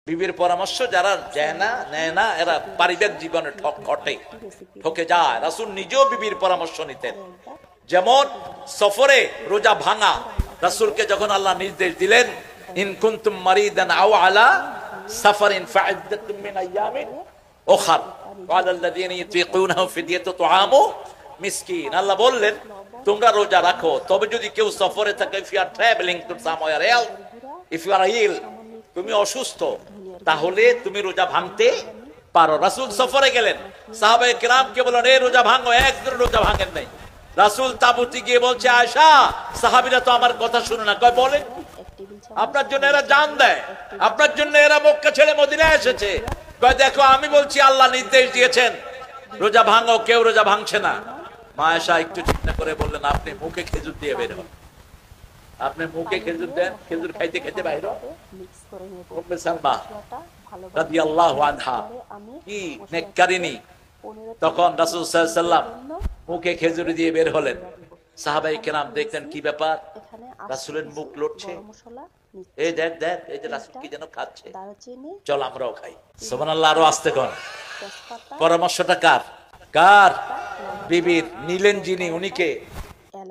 বিবির পরামর্শ যারা যায় না, নেয় না, এরা পারিবারিক জীবনে ঠকে যায়। রাসূল নিজেও বিবির পরামর্শ নিতেন। যেমন সফরে রোজা ভাঙা, রাসূলকে যখন আল্লাহ নির্দেশ দিলেন, ইন কুনতুম মারিদান আও আলা সাফারিন ফাইদ্দাতুম মিন আইয়ামিন উখর ওয়া আলাল্লাযিনা ইউতিকুনাহু ফিদিয়াতু তুআমু মিসকিন। আল্লাহ বললেন, তোমরা রোজা রাখো, তবে যদি কেউ সফরে থাকে, if you are travelling to somewhere else, if you are ill, তুমি অসুস্থ, তাহলে তুমি রোজা ভাঙতে পারো। রাসূল সফরে গেলেন, সাহাবায়ে কিরামকে বললেন, এই রোজা ভাঙো, একজন রোজা ভাঙেন নাই। রাসূল তাবুতে গিয়ে বলছে, আয়েশা, সাহাবীরা তো আমার কথা শুনে না। কয়, বলে আপনার জন্য এরা জান দেয়, আপনার জন্য এরা মক্কা ছেড়ে মদিনায় এসেছে। কয়, দেখো আমি বলছি আল্লাহ নির্দেশ দিয়েছেন রোজা ভাঙো, কেউ রোজা ভাঙছে না। মা আয়েশা একটু চিন্তা করে বললেন, আপনি মুখে খেজুর দিয়ে বের হন, আপনি মুখে খেজুর দেন, খেজুর খাইতে খেতে বাইর হন। উম্মে সালমা রাদিয়াল্লাহু আনহা কি নেককারিনী, তখন রাসূল সাল্লাল্লাহু আলাইহি ওয়াসাল্লাম মুখে খেজুর দিয়ে বের হলেন। সাহাবায়ে কেরাম দেখতেন, কি ব্যাপার, রাসূলের মুখ লড়ছে, এই দেখ দেখ, এই যে রাসূল কি যেন খাচ্ছে, চল আমরাও খাই। সুবহানাল্লাহ, আরো আস্তে কর। পরামর্শটা কার? বিবির নিলেন যিনি, উনিকে